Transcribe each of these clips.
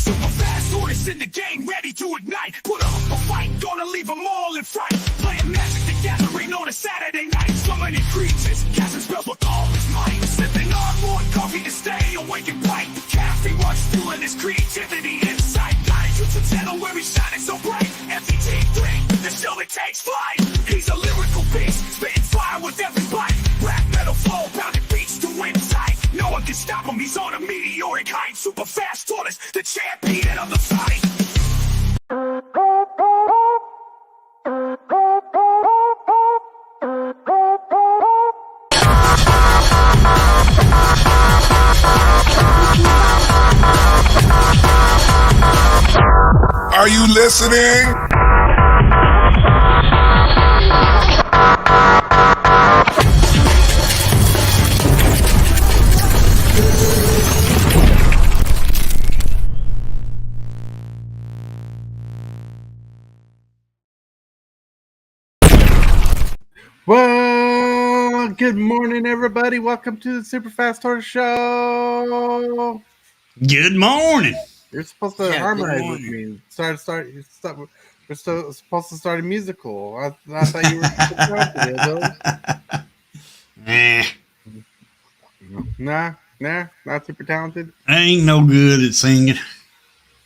Super fast tortoise in the game, ready to ignite. Put up a fight, gonna leave them all in fright. Playing Magic the Gathering on a Saturday night. Summoning creatures, casting spells with all his might. Sipping on more coffee to stay awake and bright. Caffeine runs fueling his creativity inside. Got a YouTube channel where he's shining so bright. MTG 3, the show that takes flight. He's a lyrical beast, spitting fire with every bite. Rap metal flow, pounding beats to win tight. No one can stop him, he's on a meteoric height. Super fast tortoise, the champion of the fight. Are you listening? Well, good morning, everybody. Welcome to the Super Fast Tortoise Show. Good morning. You're supposed to harmonize with me. We're supposed to start a musical. I thought you were talented. Nah, not super talented. I ain't no good at singing.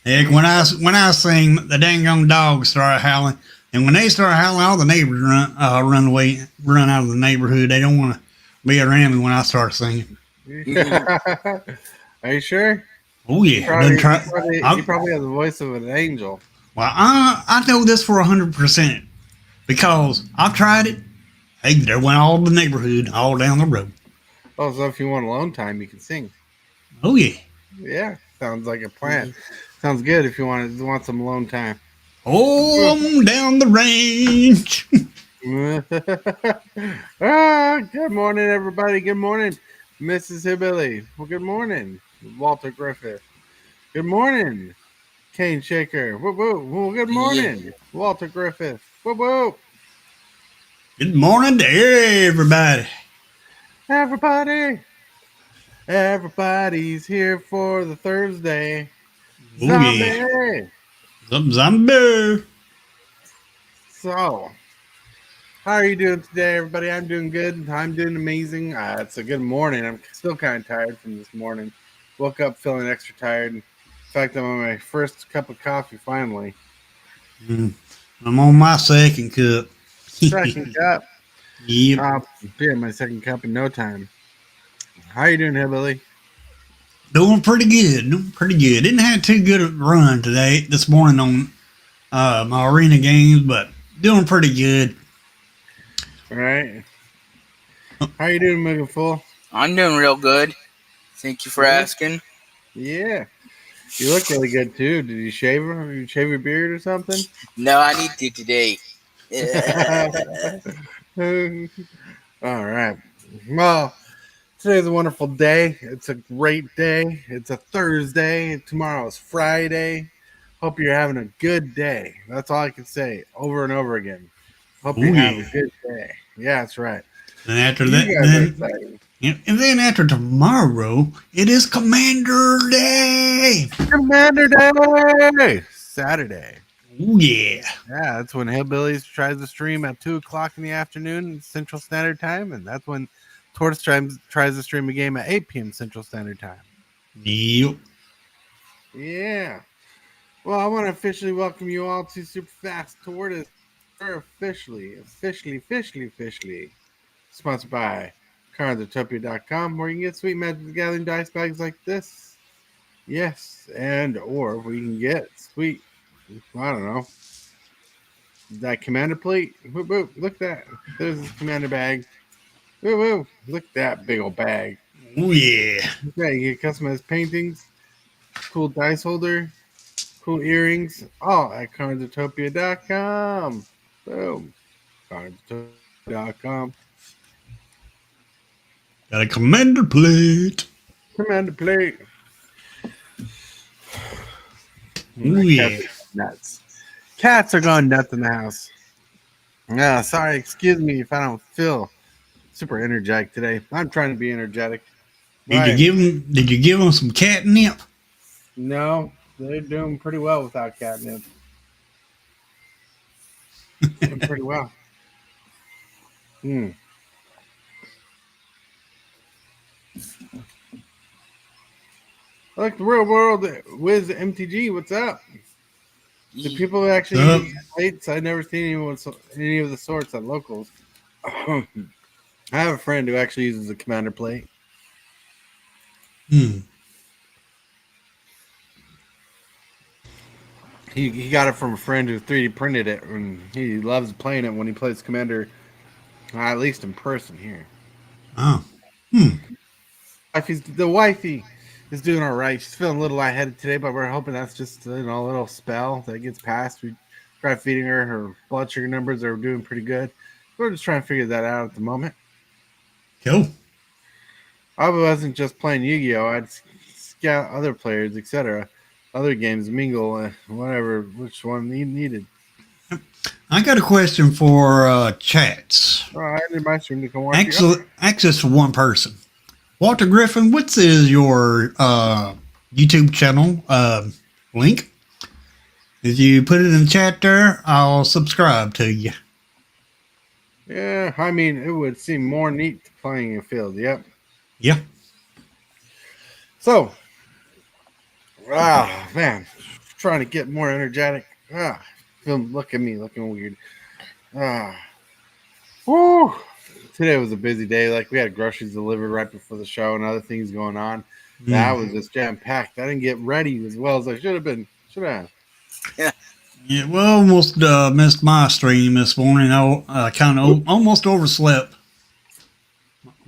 Heck, when I sing, the dang on dogs start howling, and when they start howling, all the neighbors run away, run out of the neighborhood. They don't want to be around me when I start singing. Are you sure? Oh yeah, You probably have the voice of an angel. Well, I know this for 100% because I've tried it. Hey, there went all the neighborhood all down the road. Oh, so if you want alone time, you can sing. Oh yeah. Yeah, sounds like a plan. Sounds good if you want some alone time. Oh, down the range. Good morning, everybody. Good morning, Mrs. Hillbilly. Well, good morning, Walter Griffith. Good morning, Kane Shaker. Whoop, whoop. Well, good morning, Walter Griffith. Whoop, whoop. Good morning to everybody. Everybody's here for the Thursday. Oh, Zombie. yeah. Zombie. So, how are you doing today, everybody? I'm doing good. I'm doing amazing. It's a good morning. I'm still kind of tired from this morning. Woke up feeling extra tired. In fact, I'm on my first cup of coffee finally. I'm on my second cup. Second cup. Yep. I'll be my second cup in no time. How are you doing, Hillbilly? Doing pretty good. Didn't have too good a run this morning on my arena games, but doing pretty good. All right. How are you doing, Megan Full? I'm doing real good. Thank you for asking. Yeah. You look really good, too. Did you shave your beard or something? No, I need to today. All right. Well, today's a wonderful day. It's a great day. It's a Thursday. Tomorrow is Friday. Hope you're having a good day. That's all I can say over and over again. Hope you have a good day. Yeah, that's right. And after then after tomorrow, it is Commander Day. Commander Day. Saturday. Oh yeah. Yeah, that's when Hillbillies tries to stream at 2:00 in the afternoon Central Standard Time, and that's when Tortoise tries to stream a game at 8 p.m. Central Standard Time. Yep. Yeah. Well, I want to officially welcome you all to Super Fast Tortoise. We're officially sponsored by cardsutopia.com, where you can get sweet Magic the Gathering dice bags like this. Yes, or where you can get sweet, I don't know, that Commander plate. Whoop, whoop, look at that. There's this Commander bag. Woo, woo. Look at that big old bag. Oh yeah. Yeah, you get customized paintings, cool dice holder, cool earrings, all at cardsutopia.com. Boom. cardsutopia.com. Got a Commander plate. Commander plate. Oh yeah. Nuts. Cats are going nuts in the house. Yeah, sorry, excuse me if I don't feel super energetic today. I'm trying to be energetic. Did you give them some catnip? No, they're doing pretty well without catnip. Doing pretty well. Like the real world, Wiz MTG, what's up? Do people actually use plates? I've never seen any of the sorts at locals. I have a friend who actually uses a commander plate. He got it from a friend who 3D printed it, and he loves playing it when he plays commander, at least in person here. Oh. The wifey is doing all right. She's feeling a little lightheaded today, but we're hoping that's just a little spell that gets past. We try feeding her. Her blood sugar numbers are doing pretty good. We're just trying to figure that out at the moment. Cool. I wasn't just playing Yu-Gi-Oh! I'd scout other players, etc. Other games, mingle, whatever, which one needed. I got a question for chats. I did my stream to come watch Access for one person. Walter Griffin, what is your YouTube channel link? If you put it in the chat there, I'll subscribe to you. Yeah, I mean, it would seem more neat playing in field. Yep. Yeah. So, man, trying to get more energetic. Look at me looking weird. Woo. Today was a busy day. Like, we had groceries delivered right before the show and other things going on. That was just jam-packed. I didn't get ready as well as I should have been. Should have. Yeah. Yeah, well, almost missed my stream this morning. I kind of almost overslept.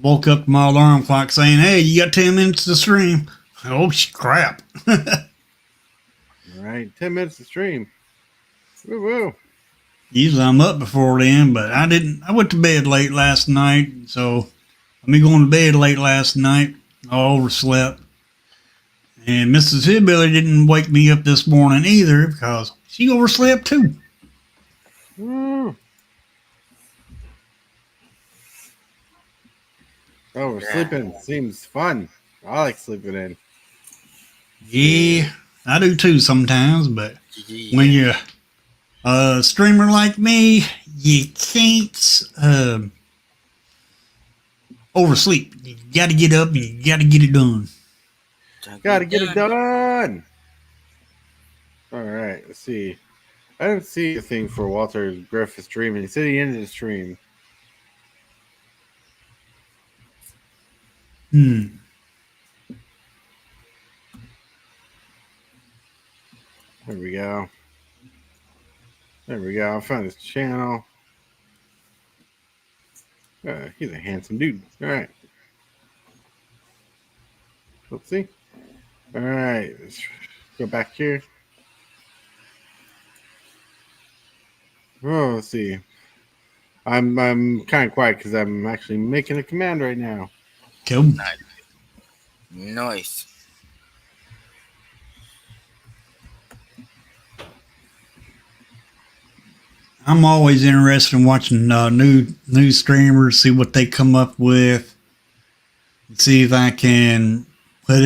Woke up to my alarm clock saying, "Hey, you got 10 minutes to stream." Oh, crap. All right, 10 minutes to stream. Woo-woo. Usually I'm up before then, but I didn't. I went to bed late last night, so me going to bed late last night, I overslept. And Mrs. Hillbilly didn't wake me up this morning either because she overslept too. Sleeping seems fun. I like sleeping in. Yeah, I do too sometimes, but when you're a streamer like me, you can't oversleep. You got to get up and you got to get it done. Gotta get it done. All right, let's see. I didn't see a thing for Walter Griffith's stream, and he said he ended the stream. There we go. There we go. I found his channel. He's a handsome dude. All right. Let's see. All right. Let's go back here. Oh, let's see. I'm kind of quiet because I'm actually making a command right now. Cool. Nice. I'm always interested in watching new streamers, see what they come up with, see if I can put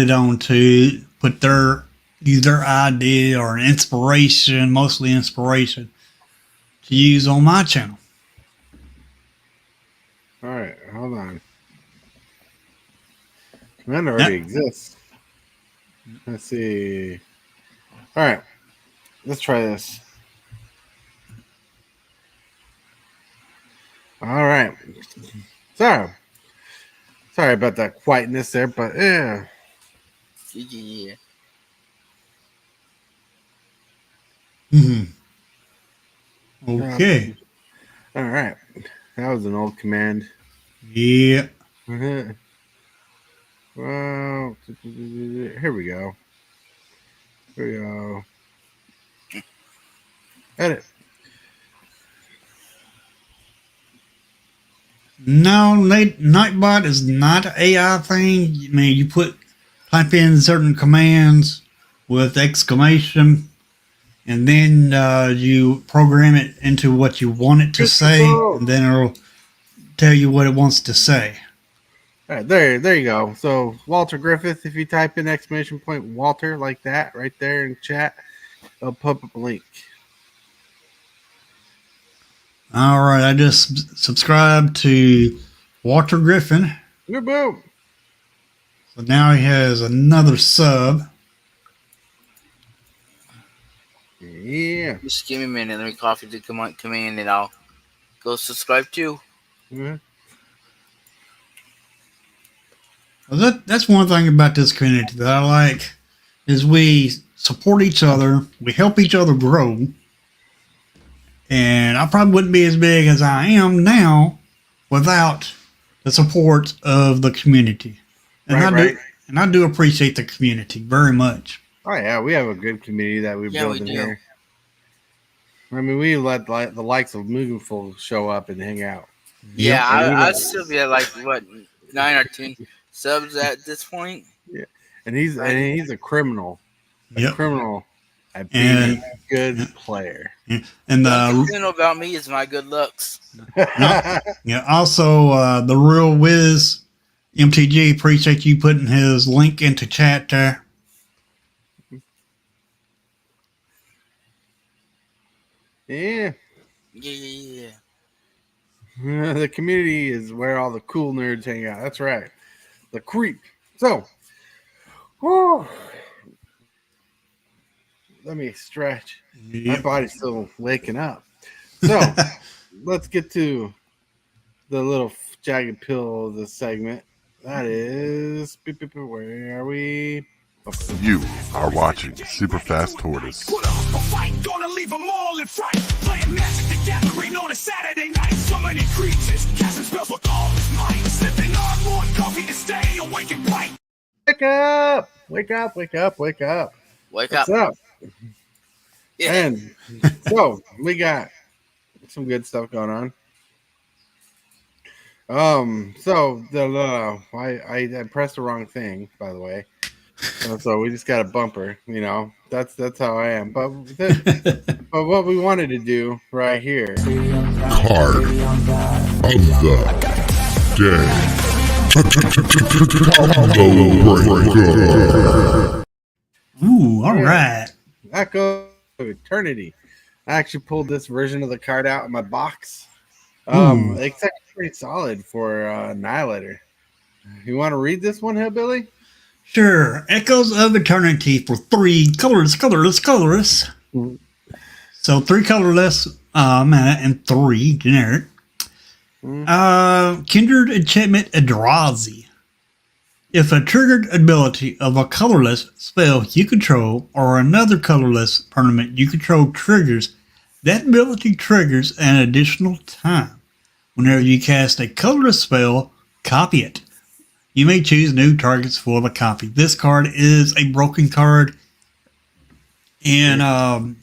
their either idea or an inspiration, mostly inspiration, to use on my channel. All right, hold on. Command already exists. Let's see. All right, let's try this. All right. Sorry about that quietness there, but yeah. Yeah. Okay. All right. That was an old command. Yeah. Well, here we go. Here we go. Edit. No, Nightbot is not an AI thing. I mean, you type in certain commands with exclamation, and then you program it into what you want it to say, and then it'll tell you what it wants to say. All right, there you go. So Walter Griffith, if you type in exclamation point Walter like that right there in chat, it'll pop up a link. All right, I just subscribed to Walter Griffin. Boom. So now he has another sub. Yeah. Just give me a minute. Let me coffee to come in, and I'll go subscribe too. Mm-hmm. Well, that's one thing about this community that I like is we support each other, we help each other grow, and I probably wouldn't be as big as I am now without the support of the community. And I do appreciate the community very much. Oh yeah, we have a good community that we built in here. I mean, we let the likes of Moonful show up and hang out. Yeah, I'd still be at like what 9 or 10 subs at this point. Yeah, and he's a criminal. Yep. Criminal at being a good player. And the thing about me is my good looks. Yeah. Also, the Real Wiz MTG, appreciate you putting his link into chat there. Yeah. Yeah. The community is where all the cool nerds hang out. That's right. The creep. So, let me stretch. Yep. My body's still waking up. So, let's get to the little jagged pill of the segment. That is, where are we? You are watching Super Fast Tortoise. Put up a fight, gonna leave them all in fright. Playing Magic the Gathering on a Saturday night. Summoning creatures, casting spells with all his might. Sipping on more coffee to stay awake and bright. Wake up! Wake up! Wake up! Wake up! Wake What's up! up? Yeah. And so we got some good stuff going on. So I pressed the wrong thing, by the way. So we just got a bumper, you know. That's how I am. But what we wanted to do right here. Card of the day. Combo breaker. Ooh, all right. Echo of Eternity. I actually pulled this version of the card out of my box. It's actually pretty solid for Annihilator. You want to read this one, Hillbilly? Sure. Echoes of Eternity for 3 colorless. Mm-hmm. So 3 colorless mana and 3 generic. Mm-hmm. Kindred Enchantment Eldrazi. If a triggered ability of a colorless spell you control or another colorless permanent you control triggers, that ability triggers an additional time. Whenever you cast a colorless spell, copy it. You may choose new targets for the copy. This card is a broken card in timeless.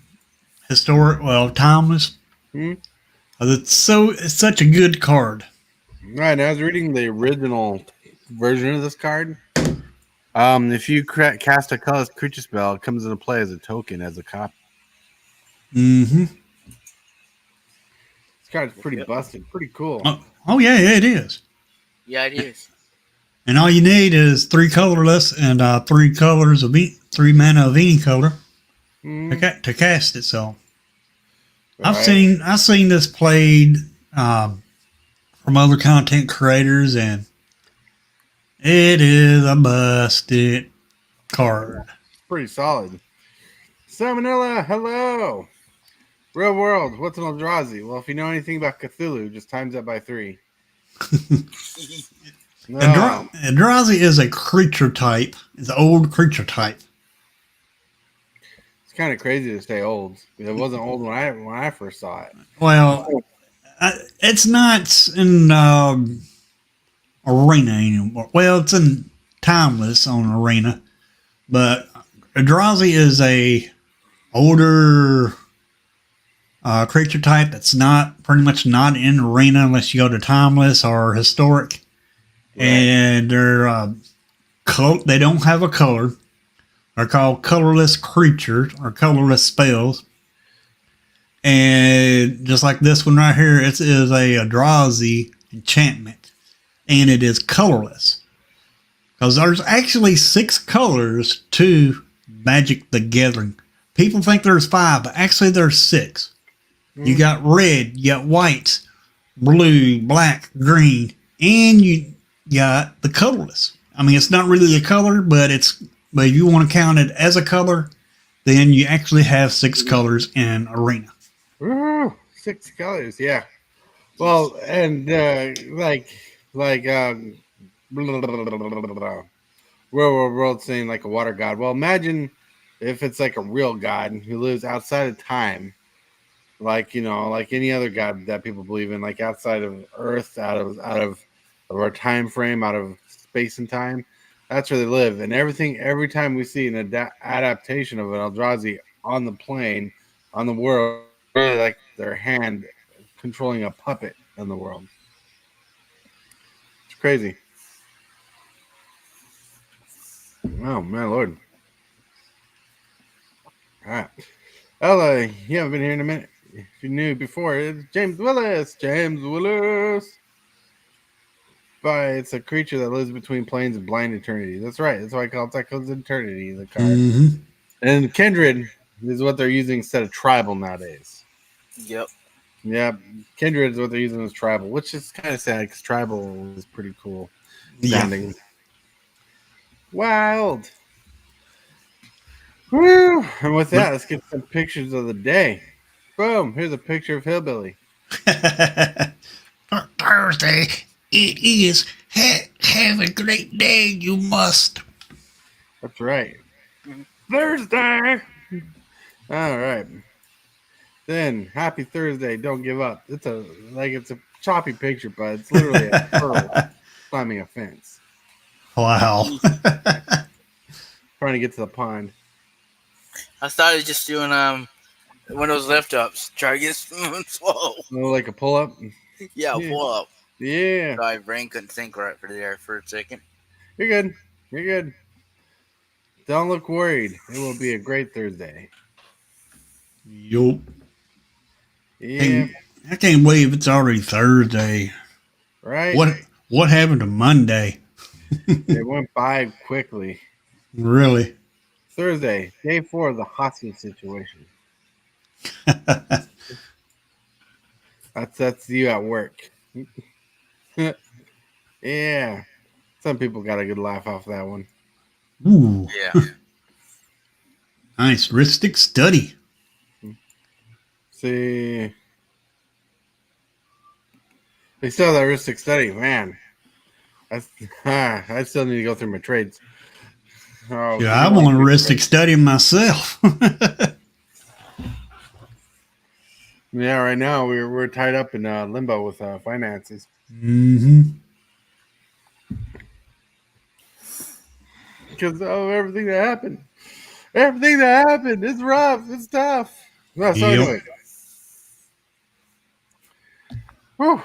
Mm-hmm. It's such a good card. Right, I was reading the original version of this card. If you cast a colorless creature spell, it comes into play as a token, as a copy. Mm-hmm. This card's pretty busted, pretty cool. Oh yeah, it is. Yeah, it is. And all you need is 3 colorless and 3 colors of 3 mana of any color to cast it. So I've seen this played from other content creators, and it is a busted card. Pretty solid. Salmonella, hello. Real world, what's an Eldrazi? Well, if you know anything about Cthulhu, just times that by 3. No. Eldrazi is a creature type. It's an old creature type. It's kind of crazy to say old. It wasn't old when I first saw it. Well, it's not in Arena anymore. Well, it's in Timeless on Arena, but Eldrazi is a older creature type that's pretty much not in Arena unless you go to Timeless or Historic. Right. And they don't have a color. They're called colorless creatures or colorless spells. And just like this one right here, it is a Eldrazi enchantment. and it is colorless. Because there's actually 6 colors to Magic the Gathering. People think there's 5, but actually there's 6. You got red, you got white, blue, black, green, and you got the colorless. I mean, it's not really a color, but if you want to count it as a color, then you actually have 6 colors in Arena. Ooh, 6 colors, yeah. Well, and world saying like a water god. Well, imagine if it's like a real god who lives outside of time, like like any other god that people believe in, like outside of Earth, out of our time frame, out of space and time. That's where they live, and every time we see an adaptation of an Eldrazi on the plane, on the world, really like their hand controlling a puppet in the world. It's crazy. Oh, my Lord. All right. Well, you haven't been here in a minute. If you knew before, it's James Willis. James Willis. But it's a creature that lives between planes of blind eternity. That's right. That's why I call it Tycho's Eternity, the card. Mm-hmm. And Kindred is what they're using instead of Tribal nowadays. Yep. Yeah, Kindred is what they're using as Tribal, which is kind of sad because Tribal is pretty cool sounding. Yeah. Wild. Woo! And with that, let's get some pictures of the day. Boom! Here's a picture of Hillbilly. Thursday, it is. Have a great day, you must. That's right. Thursday! All right. Then, happy Thursday, don't give up. It's a choppy picture, but it's literally a turtle climbing a fence. Wow. Trying to get to the pond. I started just doing one of those lift ups. Try to get smooth slow. Oh, like a pull up? Yeah, pull up. Yeah. My brain couldn't think right for a second. You're good. You're good. Don't look worried. It will be a great Thursday. Yup. Yeah. I can't believe it's already Thursday. Right? What happened to Monday? It went by quickly. Really? Thursday, day 4 of the hostage situation. That's you at work. Yeah. Some people got a good laugh off that one. Ooh. Yeah. Nice. Ristic study. See. They still have that heuristic study, man. I still need to go through my trades. Oh, yeah, I want a heuristic study myself. Yeah, right now we're tied up in limbo with finances. Mm-hmm. Because of everything that happened. Everything that happened. It's rough. It's tough. Well, so anyway. Whew.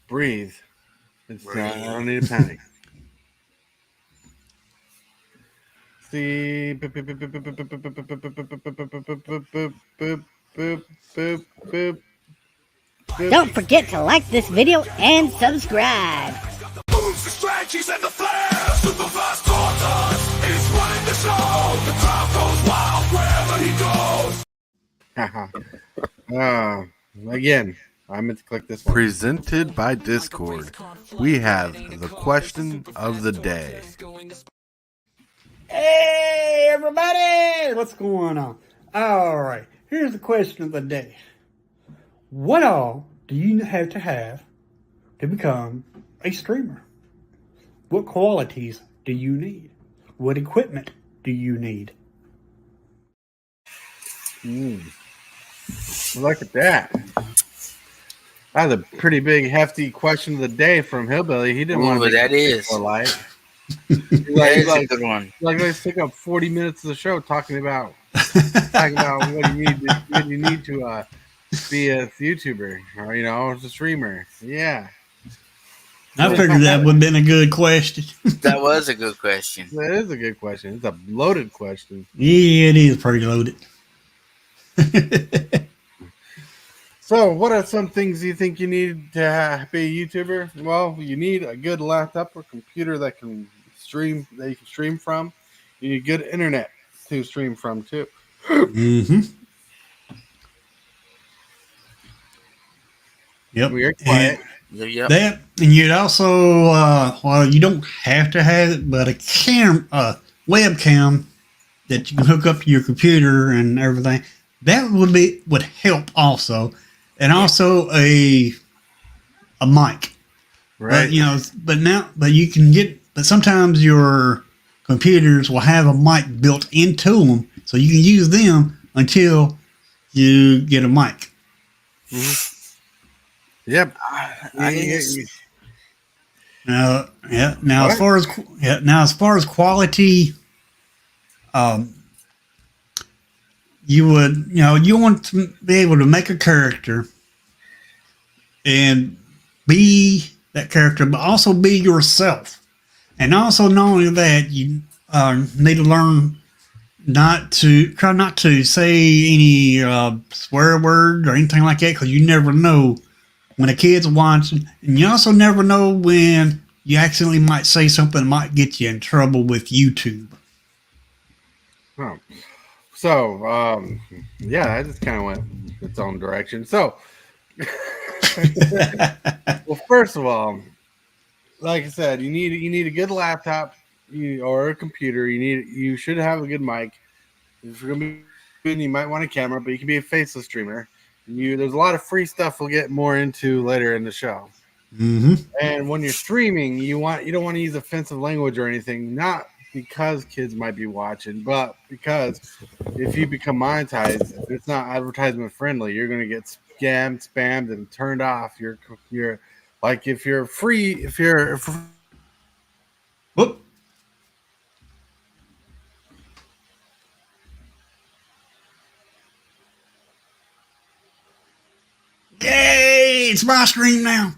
Breathe. It's not, I don't need to panic. See. Don't forget to like this video and subscribe. Moves, the strategies, and the flair. Super fast tortoise is running the show. The crowd goes wild wherever he goes. Again, I meant to click this one. Presented by Discord, we have the question of the day. Hey, everybody! What's going on? All right, here's the question of the day. What all do you have to become a streamer? What qualities do you need? What equipment do you need? Look at that. That was a pretty big, hefty question of the day from Hillbilly. He didn't want to. That is light. that is a good one. Like, let's take up 40 minutes of the show talking about what you need to be a YouTuber or a streamer. Yeah. I figured that would have been a good question. That was a good question. That is a good question. It's a loaded question. Yeah, it is pretty loaded. So, what are some things you think you need to be a YouTuber? Well, you need a good laptop or computer that you can stream from. You need good internet to stream from too. Mm-hmm. Yep. We're And quiet. Yep. that, and you'd also, well, you don't have to have it, but a webcam that you can hook up to your computer and everything. That would help also, and also a mic. Right. But you can get. But sometimes your computers will have a mic built into them, so you can use them until you get a mic. Yep. I need Now, yeah. Now, What? as far as quality, you want to be able to make a character and be that character, but also be yourself. And also, not only that, you need to learn try not to say any swear word or anything like that, because you never know when a kid's watching, and you also never know when you accidentally might say something that might get you in trouble with YouTube. Oh. So, yeah, that just kind of went its own direction. So, well, first of all, like I said, you need a good laptop or a computer. You should have a good mic. If you're gonna be, you might want a camera, but you can be a faceless streamer. There's a lot of free stuff we'll get more into later in the show. Mm-hmm. And when you're streaming, you don't want to use offensive language or anything, not because kids might be watching, but because if you become monetized, if it's not advertisement friendly, you're going to get scammed, spammed, and turned off. You're like if you're free, if you're Whoop. Yay! It's my stream now.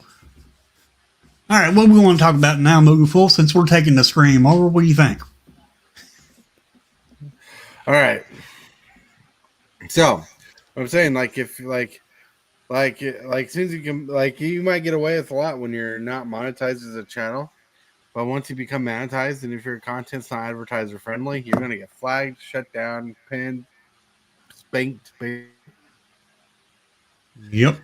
All right, what we want to talk about now, moving forward, since we're taking the stream over, what do you think? all right. So I'm saying, like, if like since you can, like, you might get away with a lot when you're not monetized as a channel, but once you become monetized, and if your content's not advertiser friendly, you're gonna get flagged, shut down, pinned, spanked. Yep.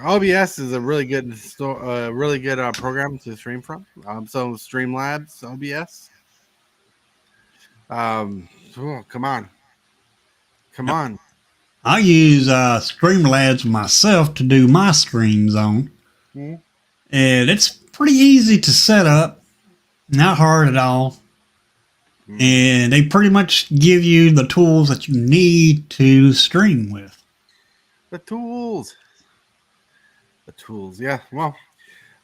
OBS is a really good program to stream from. So Streamlabs OBS. Come on. I use Streamlabs myself to do my streams on. Mhm. And it's pretty easy to set up, not hard at all. And they pretty much give you the tools that you need to stream with. The tools. Yeah. Well,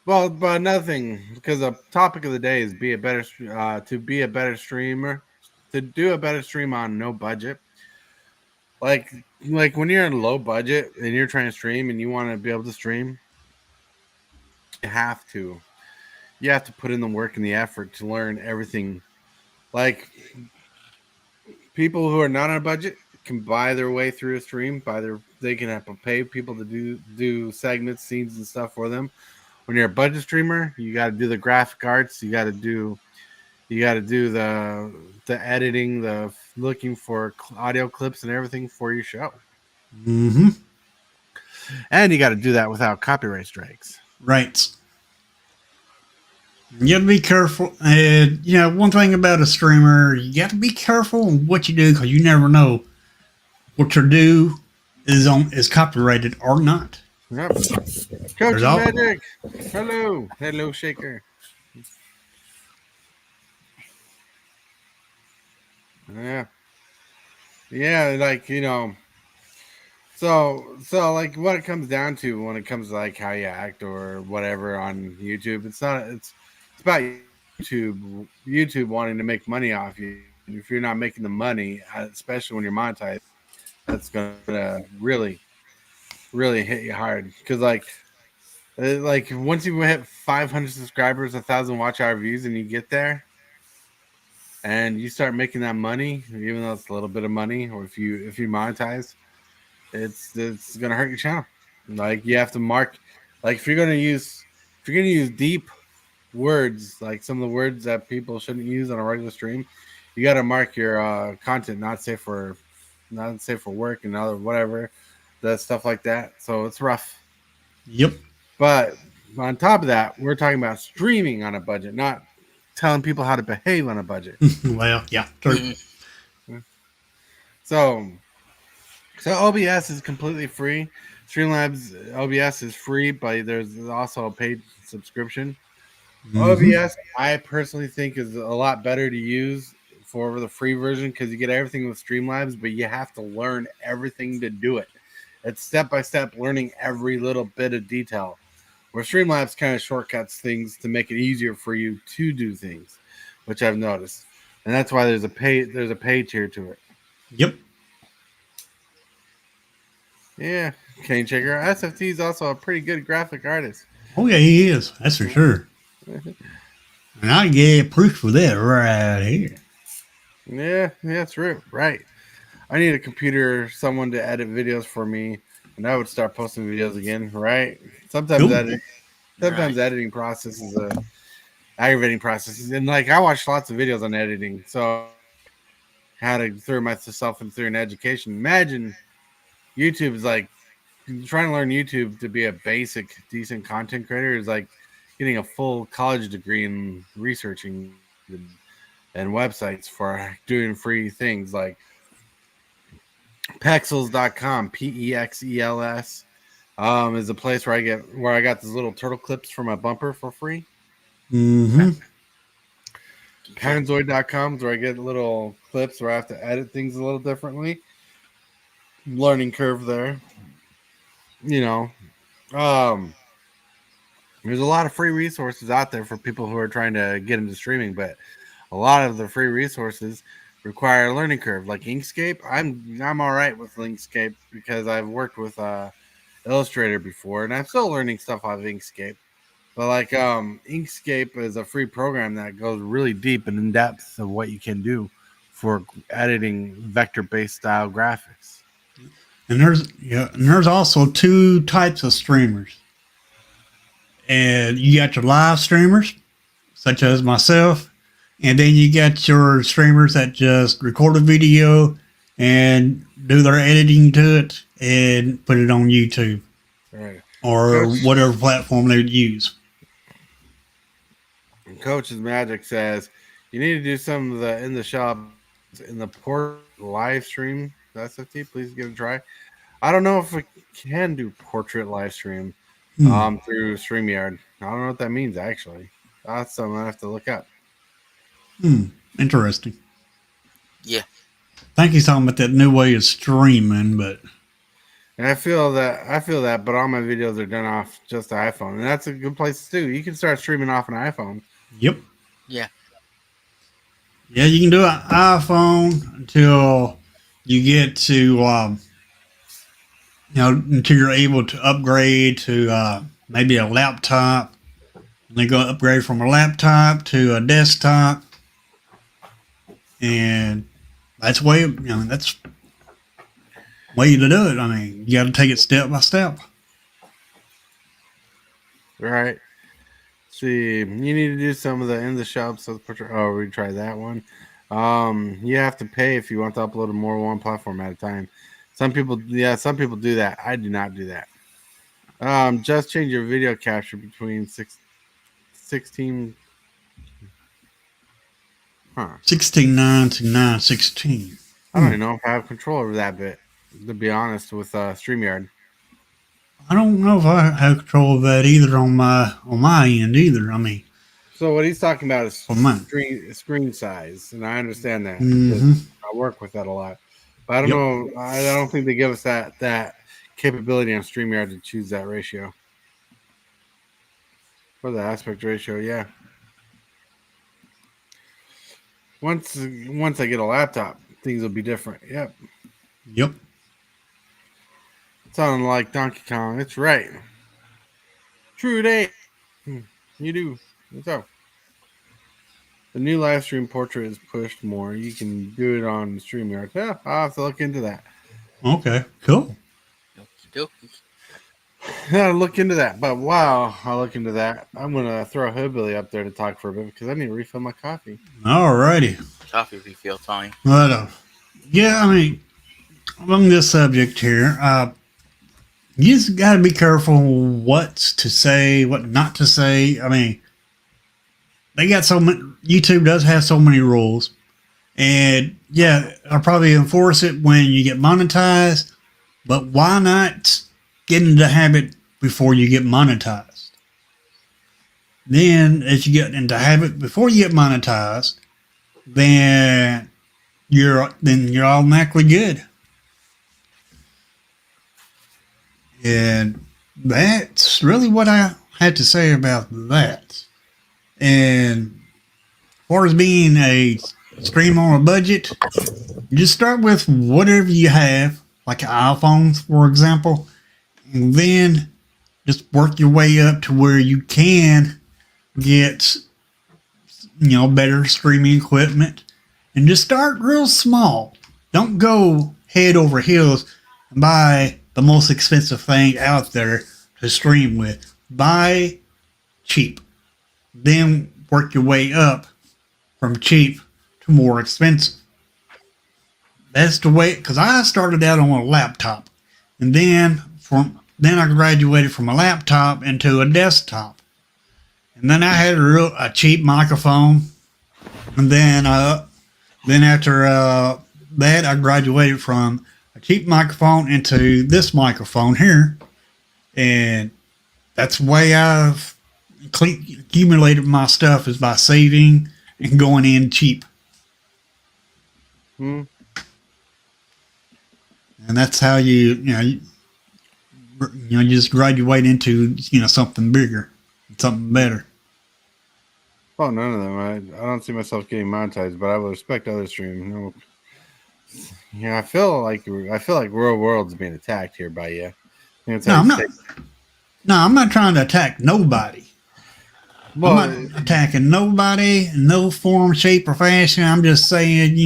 but another thing, because the topic of the day is to be a better streamer, to do a better stream on no budget. Like when you're in low budget and you're trying to stream and you want to be able to stream, you have to put in the work and the effort to learn everything. Like, people who are not on a budget can buy their way through a stream. They can have to pay people to do segments, scenes, and stuff for them. When you're a budget streamer, you got to do the graphic arts. You got to do the editing, the looking for audio clips and everything for your show. Mm-hmm. And you got to do that without copyright strikes. Right. You have to be careful. One thing about a streamer, you got to be careful on what you do, because you never know what you do is copyrighted or not. Yep. Coach Magic. Hello, Shaker. Yeah, like, so like what it comes down to when it comes to like how you act or whatever on YouTube, it's about YouTube wanting to make money off you. If you're not making the money, especially when you're monetized, that's gonna really hit you hard, because like once you hit 500 subscribers, 1,000 watch hour views, and you get there and you start making that money, even though it's a little bit of money, or if you monetize, it's gonna hurt your channel. Like you have to mark, like if you're gonna use deep words, like some of the words that people shouldn't use on a regular stream, you got to mark your content not safe for work and other whatever, that stuff like that. So it's rough. Yep. But on top of that, we're talking about streaming on a budget, not telling people how to behave on a budget. Well, yeah, true. So OBS is completely free. Streamlabs OBS is free, but there's also a paid subscription. OBS, I personally think, is a lot better to use for the free version because you get everything with Streamlabs, but you have to learn everything to do it. It's step by step learning every little bit of detail. Where Streamlabs kind of shortcuts things to make it easier for you to do things, which I've noticed, and that's why there's a pay tier to it. Yep. Yeah, Cane Shaker. SFT is also a pretty good graphic artist. Oh yeah, he is. That's for sure. And I get proof for that right here. Yeah, that's right. I need a computer, someone to edit videos for me, and I would start posting videos again. Right? Sometimes editing process is a aggravating process, and like I watch lots of videos on editing, so how to throw myself through an education. Imagine YouTube is like trying to learn YouTube to be a basic, decent content creator is like getting a full college degree in researching and websites for doing free things like Pexels.com, Pexels, is a place where I got these little turtle clips for my bumper for free. Panzoid.com is where I get little clips where I have to edit things a little differently. Learning curve there. You know, there's a lot of free resources out there for people who are trying to get into streaming, but a lot of the free resources require a learning curve. Like Inkscape, I'm all right with Inkscape because I've worked with Illustrator before, and I'm still learning stuff out of Inkscape. But like Inkscape is a free program that goes really deep and in depth of what you can do for editing vector-based style graphics. And there's also two types of streamers. And you got your live streamers, such as myself, and then you got your streamers that just record a video and do their editing to it and put it on YouTube, Right. or whatever platform they would use. Coach's Magic says you need to do some of the in the shop in the port live stream. That's SFT. Please give it a try. I don't know if we can do portrait live stream through StreamYard. I don't know what that means actually. That's something I have to look up. Interesting. Yeah. I think he's talking about that new way of streaming, but And I feel that, but all my videos are done off just the iPhone, and that's a good place to do. You can start streaming off an iPhone. yep. Yeah. Yeah, you can do an iPhone until you get to until you're able to upgrade to maybe a laptop. And they go upgrade from a laptop to a desktop, and that's that's way to do it. I mean, you got to take it step by step. Right. See, you need to do some of the in the shop. So we tried that one. You have to pay if you want to upload more one platform at a time. Some people do that. I do not do that. Just change your video capture between 16. 16.9 to 9.16. I don't even know if I have control over that bit. To be honest, with StreamYard. I don't know if I have control of that either on my end either. I mean, so what he's talking about is mine. screen size, and I understand that. Mm-hmm. I work with that a lot, but I don't know. I don't think they give us that capability on StreamYard to choose that ratio or the aspect ratio. Yeah. Once I get a laptop, things will be different. Yep. Yep. Sounding like Donkey Kong. That's right. True day. You do. So the new live stream portrait is pushed more. You can do it on StreamYard. Yeah, I'll have to look into that. Okay. Cool. I'll look into that. But wow, I'll look into that. I'm gonna throw Hillbilly up there to talk for a bit because I need to refill my coffee. Alrighty. Coffee refill time. But yeah, I mean, on this subject here, you just got to be careful what to say, what not to say. I mean, they got so many. YouTube does have so many rules, and yeah, I'll probably enforce it when you get monetized. But why not get into the habit before you get monetized? Then, as you get into habit before you get monetized, then you're automatically good. And that's really what I had to say about that. And as far as being a stream on a budget, just start with whatever you have, like an iPhone, for example, and then just work your way up to where you can get, better streaming equipment, and just start real small. Don't go head over heels and buy the most expensive thing out there to stream with. Buy cheap. Then work your way up from cheap to more expensive. That's the way, because I started out on a laptop, and then I graduated from a laptop into a desktop, and then I had a cheap microphone, and then after that I graduated from a cheap microphone into this microphone here, and that's the way I've accumulated my stuff, is by saving and going in cheap. Hmm. And that's how you just graduate into something bigger, something better. Oh, none of them. I don't see myself getting monetized, but I will respect other streams. I feel like Real World's being attacked here by you. No, I'm not. No, I'm not trying to attack nobody. Well, I'm not attacking nobody in no form, shape, or fashion. I'm just saying,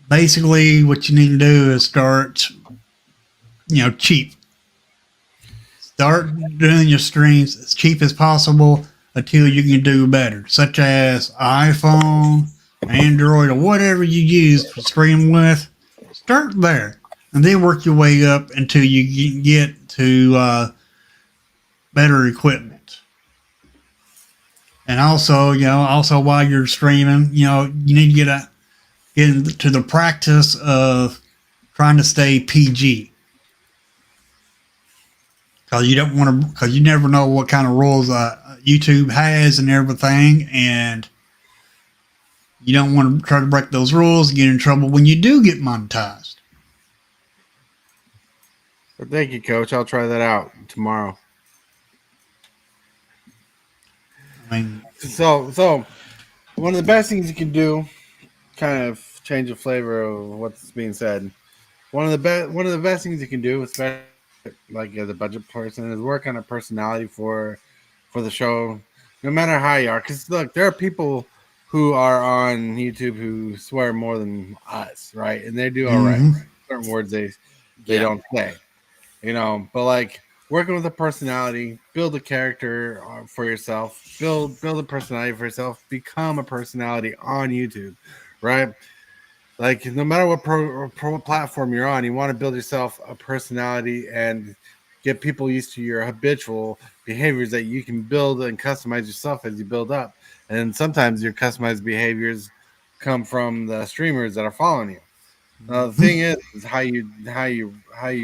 basically what you need to do is start, cheap. Start doing your streams as cheap as possible until you can do better, such as iPhone, Android, or whatever you use to stream with. Start there, and then work your way up until you get to better equipment. And also, while you're streaming, you need to get into the practice of trying to stay PG. Because you never know what kind of rules YouTube has and everything, and you don't want to try to break those rules and get in trouble when you do get monetized. Well, thank you, Coach. I'll try that out tomorrow. I mean, so one of the best things you can do, kind of change the flavor of what's being said. One of the best things you can do, especially like as a budget person, is work on a personality for the show, no matter how you are. Because look, there are people who are on YouTube who swear more than us, right? And they do all right. Certain words they don't say, But like working with a personality, build a character for yourself, build a personality for yourself, become a personality on YouTube, right? Like no matter what pro platform you're on, you want to build yourself a personality and get people used to your habitual behaviors that you can build and customize yourself as you build up. And sometimes your customized behaviors come from the streamers that are following you. The thing is how you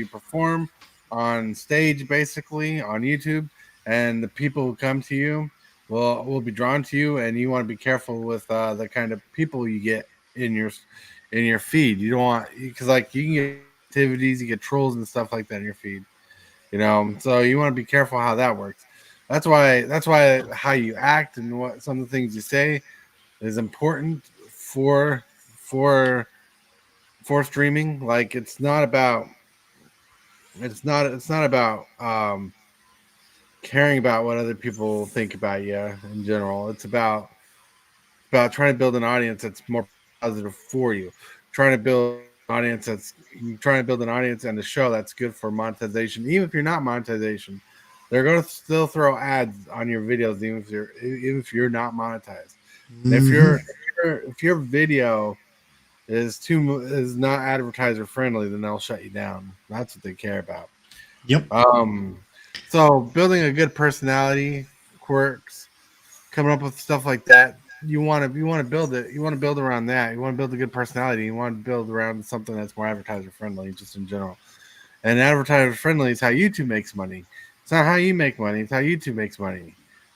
perform on stage, basically on YouTube, and the people who come to you will be drawn to you, and you want to be careful with the kind of people you get in your feed. You don't want, because like you can get activities, you get trolls and stuff like that in your feed, so you want to be careful how that works. That's why how you act and what some of the things you say is important for streaming. Like it's not about caring about what other people think about you in general. It's about trying to build an audience that's more positive for you, trying to build audience that's trying to build an audience and a show that's good for monetization. Even if you're not monetization, they're going to still throw ads on your videos, even if you're not monetized. And if your video is not advertiser friendly, then they'll shut you down. That's what they care about. Yep. So building a good personality, quirks, coming up with stuff like that. You want to build it. You want to build around that. You want to build a good personality. You want to build around something that's more advertiser friendly, just in general. And advertiser friendly is how YouTube makes money. It's not how you make money. It's how YouTube makes money.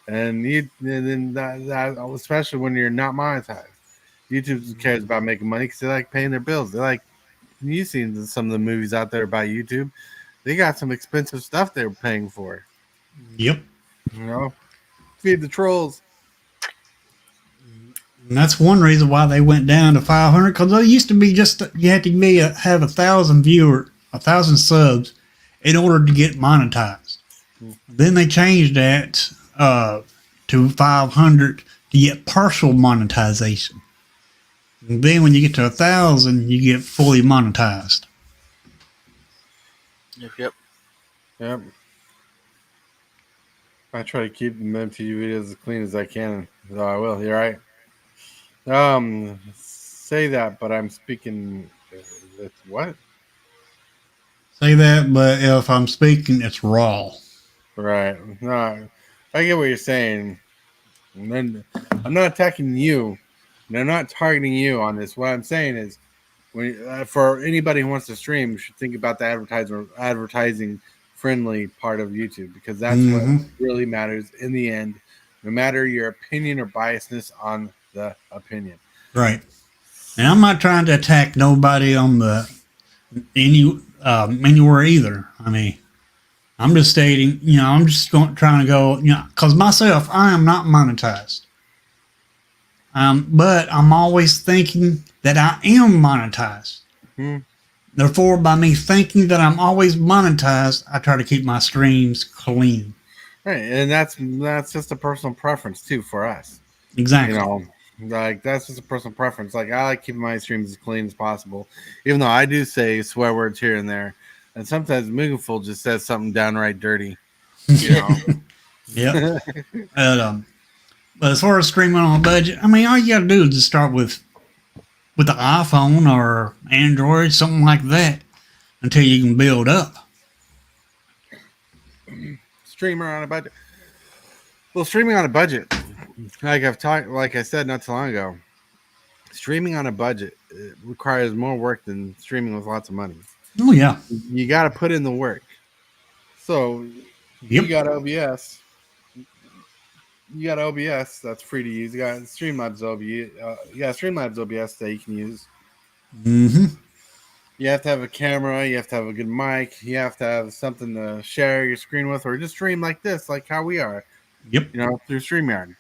And then that especially when you're not monetized. YouTube cares about making money because they like paying their bills. They like, you've seen some of the movies out there by YouTube. They got some expensive stuff they're paying for. Yep. You know, feed the trolls. And that's one reason why they went down to 500, because they used to be just, you had to have 1,000 subs in order to get monetized. Then they changed that to 500 to get partial monetization. And then when you get to 1,000, you get fully monetized. Yep. I try to keep the MTG videos as clean as I can. So I will. You're right. Say that, but I'm speaking. What? Say that, but if I'm speaking, it's raw. Right. No, I get what you're saying. And then I'm not attacking you, and I'm not targeting you on this. What I'm saying is, for anybody who wants to stream, you should think about the advertising friendly part of YouTube, because that's what really matters in the end, no matter your opinion or biasness on the opinion. Right. And I'm not trying to attack nobody on anywhere either. I mean, I'm just stating, I'm just trying to go, because myself, I am not monetized. But I'm always thinking that I am monetized. Therefore, by me thinking that I'm always monetized, I try to keep my streams clean. Right, and that's just a personal preference too for us. Exactly. Like that's just a personal preference. Like I like keeping my streams as clean as possible, even though I do say swear words here and there, and sometimes Meaningful just says something downright dirty. Yeah. But as far as streaming on a budget, I mean, all you got to do is just start with the iPhone or Android, something like that, until you can build up. Streamer on a budget. Well, streaming on a budget, like I said not too long ago, streaming on a budget requires more work than streaming with lots of money. Oh yeah, you got to put in the work. So you got OBS. You got OBS that's free to use. You got Streamlabs OBS that you can use. You have to have a camera. You have to have a good mic. You have to have something to share your screen with, or just stream like this, like how we are. Yep. Through StreamYard.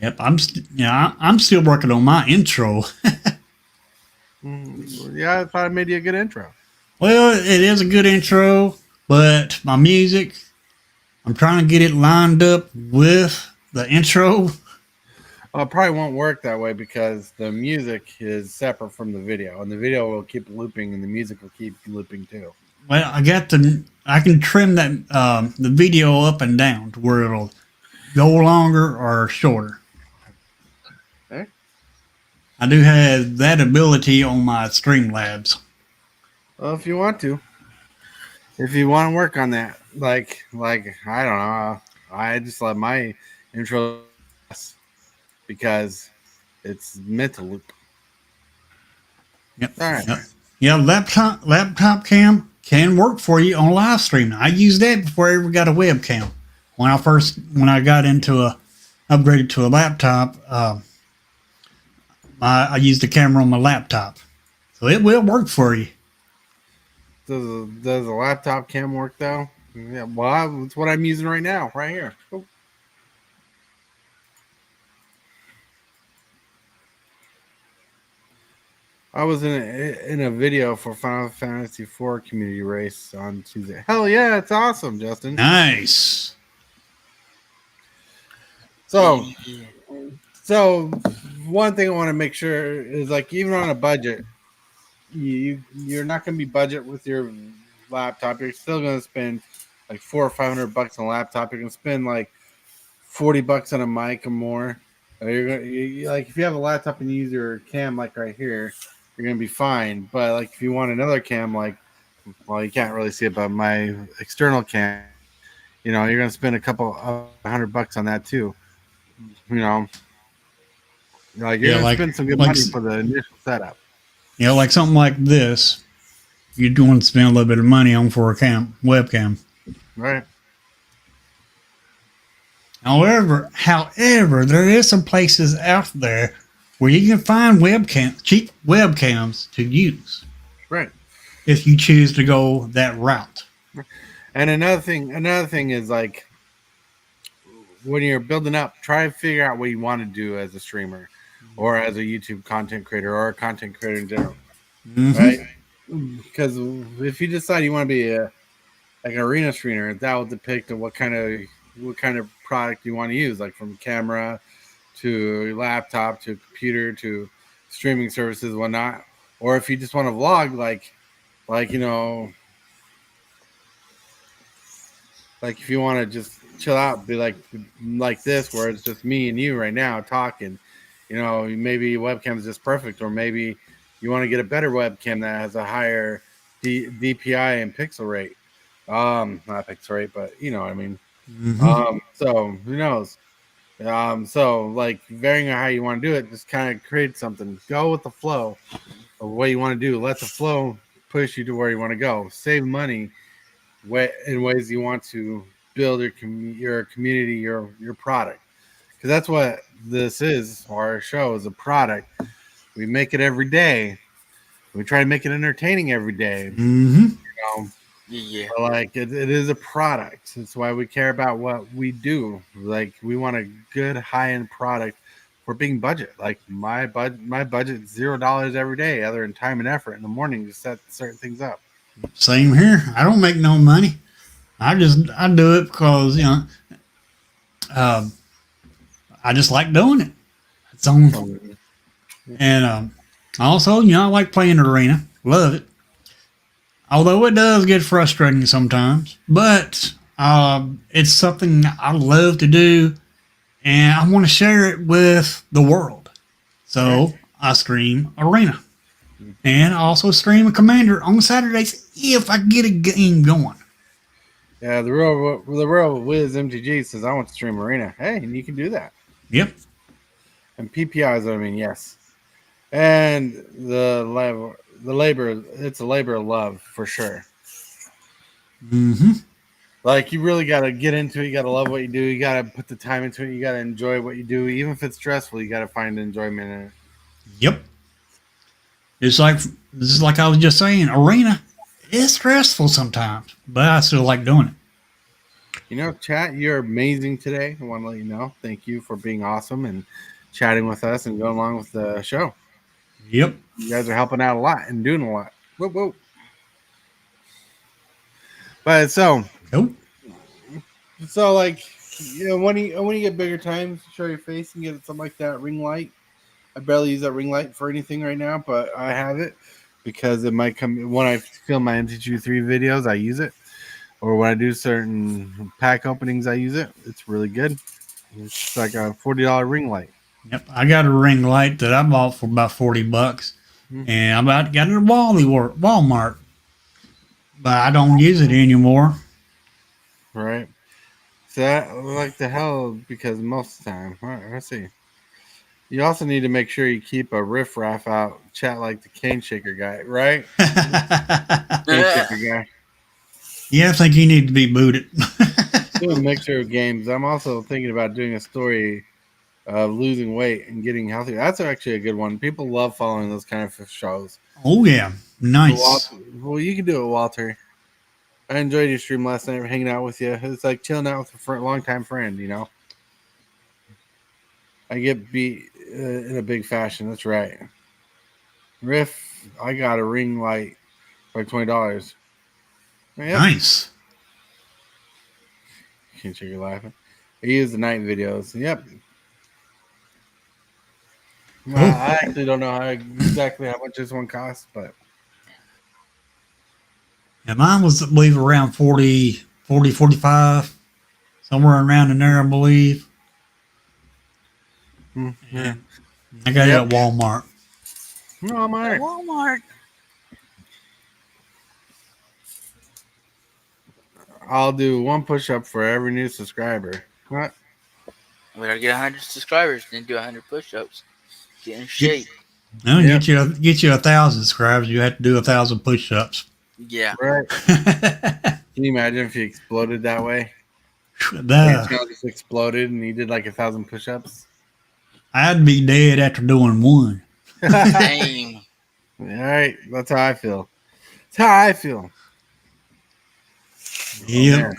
Yep. I'm still working on my intro. Yeah, I thought I made you a good intro. Well, it is a good intro, but my music, I'm trying to get it lined up with the intro. Well, it probably won't work that way because the music is separate from the video, and the video will keep looping, and the music will keep looping too. Well, I can trim that the video up and down to where it'll go longer or shorter. Okay. I do have that ability on my Streamlabs. Well, if you want to work on that, like I don't know, I just let my intro because it's meant to loop. Yep. All right. Yep. Yeah, laptop cam can work for you on live streaming. I used that before I ever got a webcam. When I got upgraded to a laptop, I used the camera on my laptop, so it will work for you. Does a laptop cam work though? Yeah, well, it's what I'm using right now, right here. Oh. I was in a video for Final Fantasy IV community race on Tuesday. Hell yeah, it's awesome, Justin. Nice. So one thing I want to make sure is, like, even on a budget, you're not going to be budget with your laptop. You're still going to spend like $400 or $500 on a laptop. You're going to spend like $40 on a mic or more. You're gonna like if you have a laptop and you use your cam like right here, you're gonna be fine. But like if you want another cam, like well, you can't really see it, but my external cam, you're gonna spend a couple of $100 on that too. Like you're Yeah, gonna like spend some good like money for the initial setup. like something like this, you'd want to spend a little bit of money on for a webcam. Right. However, there is some places out there where you can find cheap webcams to use Right. if you choose to go that route. And another thing is like when you're building up, try to figure out what you want to do as a streamer or as a YouTube content creator or a content creator in general. Mm-hmm. Right? Because if you decide you want to be like an arena streamer, that will depict what kind of product you want to use, like from camera to laptop to computer to streaming services, whatnot. Or if you just want to vlog, like if you want to just chill out, be like this, where it's just me and you right now talking. Maybe webcam is just perfect, or maybe you want to get a better webcam that has a higher DPI and pixel rate. Not pixel rate, but you know what I mean. Mm-hmm. So who knows? So like varying on how you want to do it, just kind of create something. Go with the flow of what you want to do. Let the flow push you to where you want to go. Save money in ways you want to build your community, your product, because that's what this is. Our show is a product. We make it every day. We try to make it entertaining every day. Mm-hmm. Yeah. Like it is a product. That's why we care about what we do. Like we want a good high-end product for being budget. Like my budget is $0 every day, other than time and effort in the morning to set certain things up. Same here. I don't make no money. I do it because I just like doing it. It's on, and also I like playing arena. Love it. Although it does get frustrating sometimes, but it's something I love to do, and I want to share it with the world. So I stream arena, and I also stream a commander on Saturdays if I get a game going. Yeah, the real Wiz MTG says I want to stream arena. Hey, and you can do that. Yep. And PPI is what I mean. Yes, and the labor, it's a labor of love for sure. Mm-hmm. Like you really got to get into it. You got to love what you do. You got to put the time into it. You got to enjoy what you do, even if it's stressful. You got to find enjoyment in it. Yep. This is like I was just saying. Arena is stressful sometimes, but I still like doing it. Chat, you're amazing today. I want to let you know. Thank you for being awesome and chatting with us and going along with the show. Yep. You guys are helping out a lot and doing a lot. Whoop, whoop. But so like, when you get bigger times, show your face and get something like that ring light. I barely use that ring light for anything right now, but I have it because it might come when I film my MTG3 videos. I use it, or when I do certain pack openings, I use it. It's really good. It's like a $40 ring light. Yep. I got a ring light that I bought for about $40, and I got it at Walmart, but I don't use it anymore. Right. So that like the hell because most of the time. All right, let's see. You also need to make sure you keep a riffraff out, chat like the cane shaker guy, right? Cane shaker guy. Yeah, I think you need to be booted. Do a mixture of games. I'm also thinking about doing a story of losing weight and getting healthy. That's actually a good one. People love following those kind of shows. Oh yeah, nice. Well, you can do it, Walter. I enjoyed your stream last night, hanging out with you. It's like chilling out with a longtime friend, I get beat in a big fashion. That's right. Riff, I got a ring light for $20. Yep. Nice. Can't check your laughing. I use the night videos. Yep. I actually don't know exactly how much this one costs, but And mine was, I believe, around 40, 45, somewhere around in there, I believe. Yeah. I got it at Walmart. Walmart. Walmart. I'll do 1 push-up for every new subscriber. What? We gotta get 100 subscribers, then do 100 push-ups. Get in shape. No, get you 1,000 subscribers. You have to do 1,000 push-ups. Yeah. Right. Can you imagine if he exploded that way? His channel just exploded and he did like 1,000 push-ups. I'd be dead after doing one. Same. All right, that's how I feel. That's how I feel. Yeah.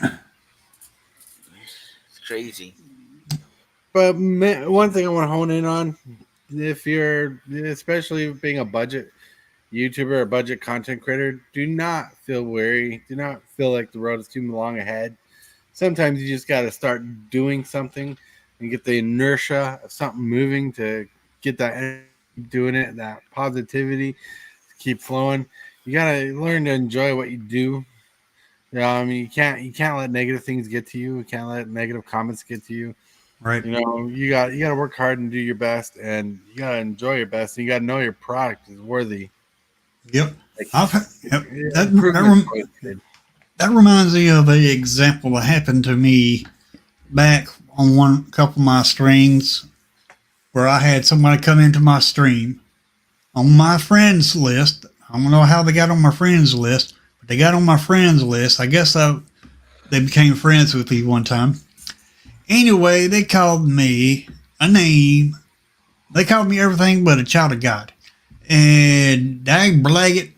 It's crazy. But one thing I want to hone in on, if you're, especially being a budget YouTuber or budget content creator, do not feel weary. Do not feel like the road is too long ahead. Sometimes you just got to start doing something and get the inertia of something moving to get that energy, doing it, that positivity to keep flowing. You got to learn to enjoy what you do. I mean, you can't let negative things get to you. You can't let negative comments get to you. Right. You know, you got to work hard and do your best, and you got to enjoy your best. And you got to know your product is worthy. Yep. Like, That reminds me of an example that happened to me back on a couple of my streams, where I had somebody come into my stream on my friends list. I don't know how they got on my friends list, but they got on my friends list. I guess they became friends with me one time. Anyway, they called me a name. They called me everything but a child of God. And dang blaggit,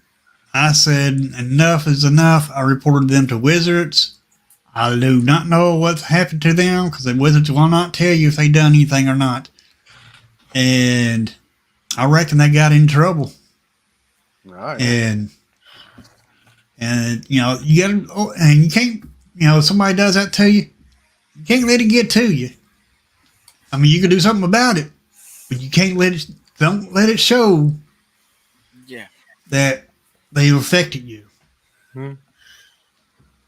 I said, enough is enough. I reported them to Wizards. I do not know what's happened to them because the Wizards will not tell you if they done anything or not. And I reckon they got in trouble. Right. And you know, you got, and you can't, you know, if somebody does that to you, you can't let it get to you. I mean, you can do something about it, but you can't don't let it show. Yeah. That they've affected you.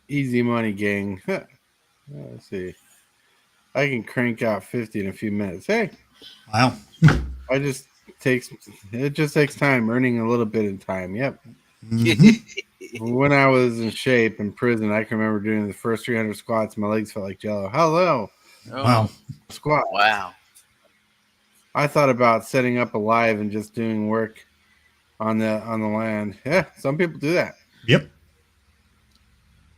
Easy money, gang. Let's see. I can crank out 50 in a few minutes. Hey. Wow. It just takes time, earning a little bit of time. Yep. Mm-hmm. When I was in shape in prison, I can remember doing the first 300 squats. My legs felt like jello. Hello. Wow. Squat. Wow. I thought about setting up a live and just doing work on the land. Yeah, some people do that. Yep.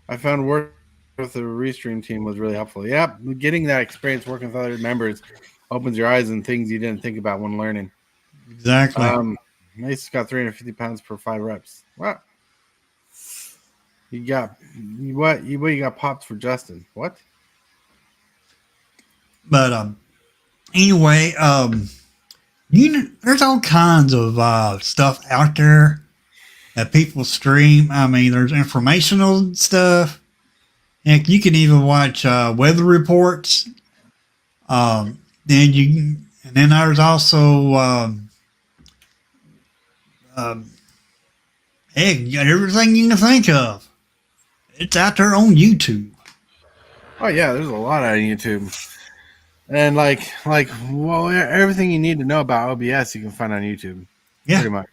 I found work with the restream team was really helpful. Yeah, getting that experience working with other members opens your eyes and things you didn't think about when learning. Exactly. Mace got 350 pounds per 5 reps. Wow. You got you got popped for Justin. What? But anyway, there's all kinds of stuff out there that people stream. I mean, there's informational stuff. Heck, you can even watch weather reports. Then there's also heck, you got everything you can think of. It's out there on YouTube. Oh yeah, there's a lot on YouTube. And well, everything you need to know about OBS you can find on YouTube. Yeah. Pretty much.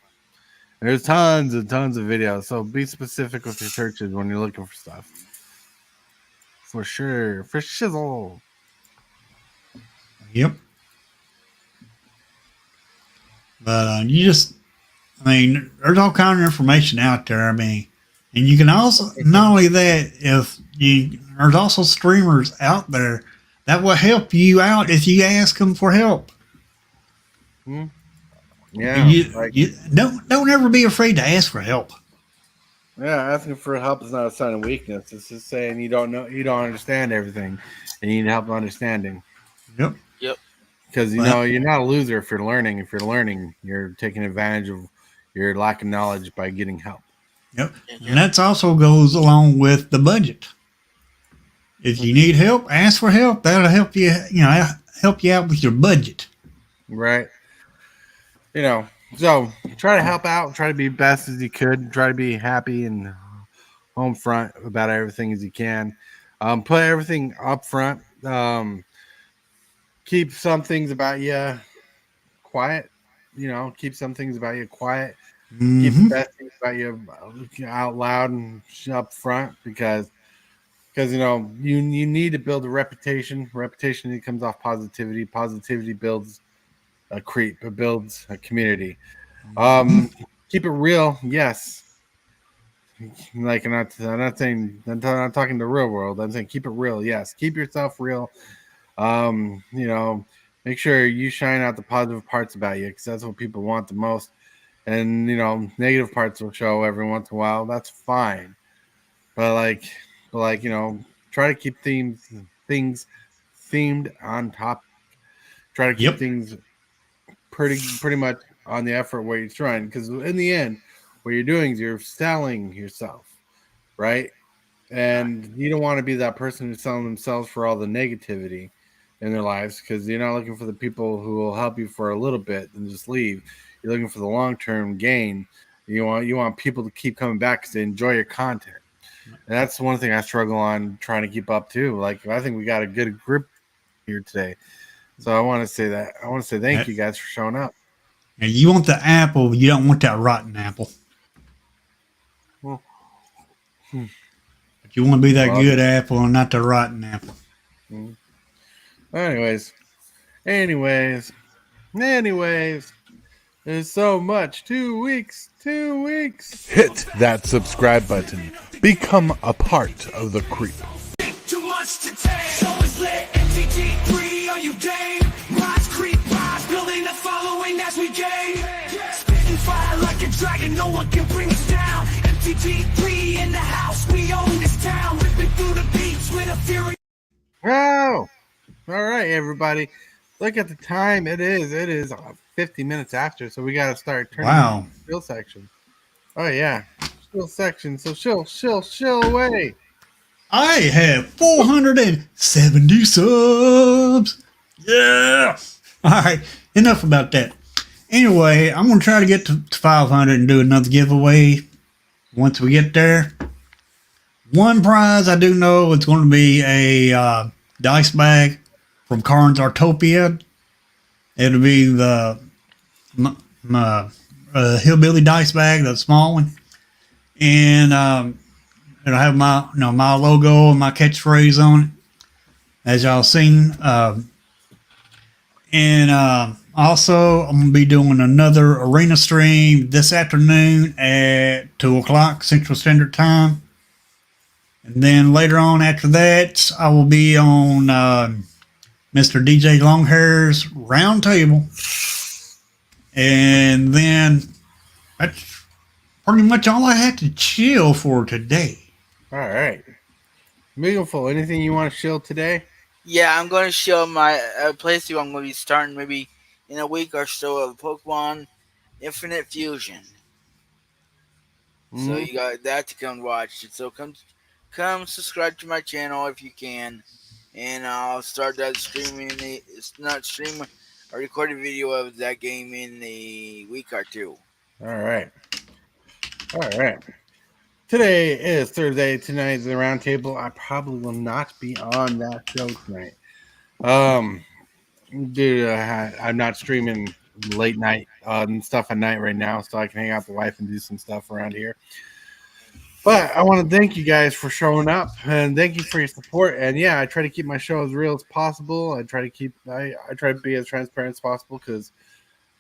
There's tons and tons of videos. So be specific with your searches when you're looking for stuff. For sure. For shizzle. Yep. But there's all kind of information out there. I mean, and you can also, not only that, there's also streamers out there that will help you out if you ask them for help. Yeah. You don't ever be afraid to ask for help. Yeah, asking for help is not a sign of weakness. It's just saying you don't understand everything, and you need help understanding. Yep. Because you're not a loser if you're learning. If you're learning, you're taking advantage of your lack of knowledge by getting help. Yep. And that also goes along with the budget. If you need help, ask for help. That'll help you. Help you out with your budget. Right. So try to help out. Try to be best as you could. Try to be happy and home front about everything as you can. Put everything up front. Keep some things about you quiet. Keep some things about you quiet. Keep the Mm-hmm. best things about you out loud and up front because you need to build a reputation. Reputation that comes off positivity. Positivity builds a creep. It builds a community. Mm-hmm. Keep it real. Yes. Like I'm not saying I'm not talking the real world. I'm saying keep it real. Yes. Keep yourself real. Um, you know, Make sure you shine out the positive parts about you because that's what people want the most. And negative parts will show every once in a while. That's fine. But try to keep things themed on top. Try to keep Yep. things pretty much on the effort where you're trying. Because in the end, what you're doing is you're selling yourself, right? And you don't want to be that person who's selling themselves for all the negativity in their lives because you're not looking for the people who will help you for a little bit and just leave. You're looking for the long term gain. You want people to keep coming back because they enjoy your content. And that's one thing I struggle on trying to keep up too. Like I think we got a good group here today. So I want to say that. I want to say thank you guys for showing up. Now you want the apple, you don't want that rotten apple. Well, But you want to be that well, good apple and not the rotten apple. anyways, anyways, there's so much. 2 weeks. 2 weeks. Hit that subscribe button. Become a part of the creep. Too much to take. So it's lit. MTG3, are you game? Rise, creep, rise, building a following as we gain. Spitting fire like a dragon, no one can bring us down. MTG3 in the house, we own this town. Ripping through the beats with a fury. Oh, all right, everybody. Look at the time. It is 50 minutes after, so we got to start turning Wow. the shill section. Oh yeah, shill section. So shill away. I have 470 subs. Yeah. All right. Enough about that. Anyway, I'm going to try to get to 500 and do another giveaway once we get there. One prize I do know it's going to be a dice bag from Karn's Artopia. It'll be the Hillbilly dice bag, the small one. And it'll have my logo and my catchphrase on it, as y'all seen. Also, I'm gonna be doing another arena stream this afternoon at 2:00 Central Standard Time, and then later on after that, I will be on Mr. DJ Longhair's Roundtable, and then that's pretty much all I had to chill for today. All right, Meaningful. Anything you want to shill today? Yeah, I'm going to show my playthrough. I'm going to be starting maybe in a week or so of Pokemon Infinite Fusion. So you got that to come watch. So come subscribe to my channel if you can, and I'll start that streaming. It's not stream a recorded video of that game in a week or two. All right. Today is Thursday. Tonight is the roundtable. I probably will not be on that show tonight. Dude, I'm not streaming late night stuff at night right now, so I can hang out with the wife and do some stuff around here. But I want to thank you guys for showing up and thank you for your support. And yeah, I try to keep my show as real as possible. I try to be as transparent as possible because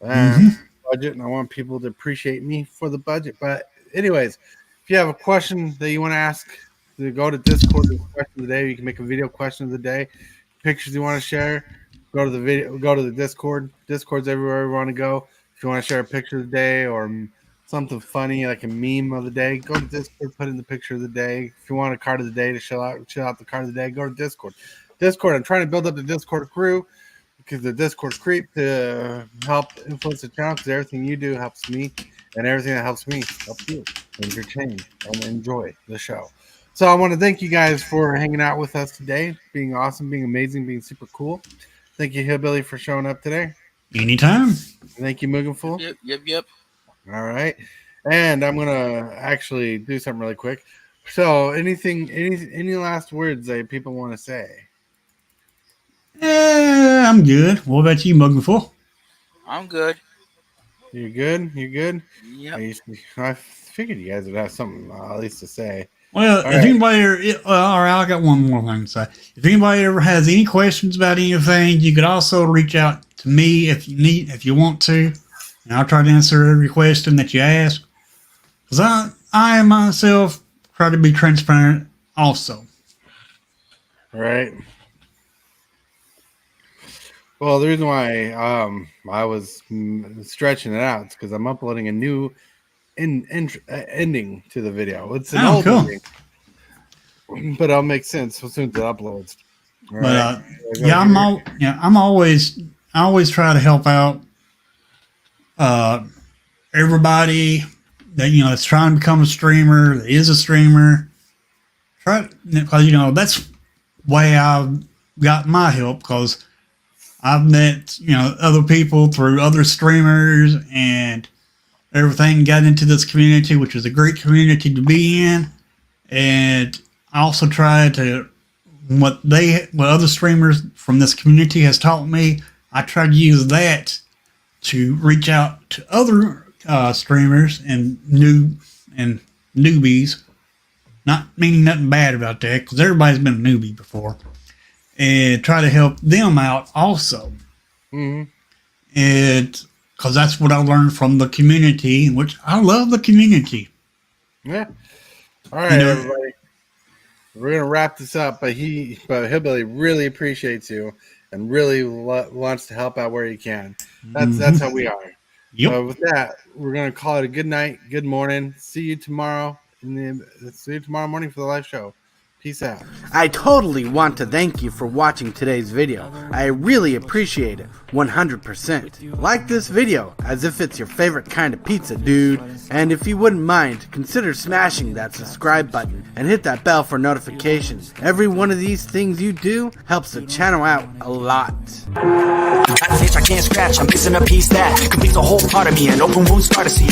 budget, and I want people to appreciate me for the budget. But anyways, if you have a question that you want to ask, go to Discord. Question of the day. You can make a video question of the day. Pictures you want to share, go to the video. Go to the Discord. Discord's everywhere you want to go. If you want to share a picture of the day or something funny like a meme of the day, go to Discord. Put in the picture of the day. If you want a card of the day to chill out the card of the day, go to Discord. I'm trying to build up the Discord crew because the Discord creep to help influence the channel because everything you do helps me and everything that helps me helps you entertain and enjoy the show. So I want to thank you guys for hanging out with us today, being awesome, being amazing, being super cool. Thank you, Hillbilly, for showing up today. Anytime. Thank you, Mugenful. Yep. All right. And I'm going to actually do something really quick. So, any last words that people want to say? I'm good. What about you, Muggleful? I'm good. You're good. You're good. Yep. I figured you guys would have something at least to say. Well, All if right. anybody, all right, I got one more thing to say. If anybody ever has any questions about anything, you could also reach out to me if you want to, and I'll try to answer every question that you ask. Because I myself try to be transparent also. Right. Well, the reason why I was stretching it out is because I'm uploading a new ending to the video. It's an old cool. ending, but it'll make sense as soon as it uploads. All But right. I always try to help out everybody that that's trying to become a streamer, that is a streamer. Because that's the way I've got my help, because I've met other people through other streamers and everything, got into this community, which is a great community to be in. And I also try to what other streamers from this community has taught me, I try to use that to reach out to other streamers and newbies. Not meaning nothing bad about that, because everybody's been a newbie before, and try to help them out also. Mm-hmm. And because that's what I learned from the community, which I love the community. Yeah. All right, everybody. We're gonna wrap this up, but Hillbilly really appreciates you and really wants to help out where he can. That's how we are. Yep. With that, we're gonna call it a good night, good morning. See you tomorrow. See you tomorrow morning for the live show. Peace out. I totally want to thank you for watching today's video. I really appreciate it, 100%. Like this video as if it's your favorite kind of pizza, dude. And if you wouldn't mind, consider smashing that subscribe button and hit that bell for notifications. Every one of these things you do helps the channel out a lot. Got an itch I can't scratch, I'm missing a piece that completes a whole part of me, an open wound scar to see.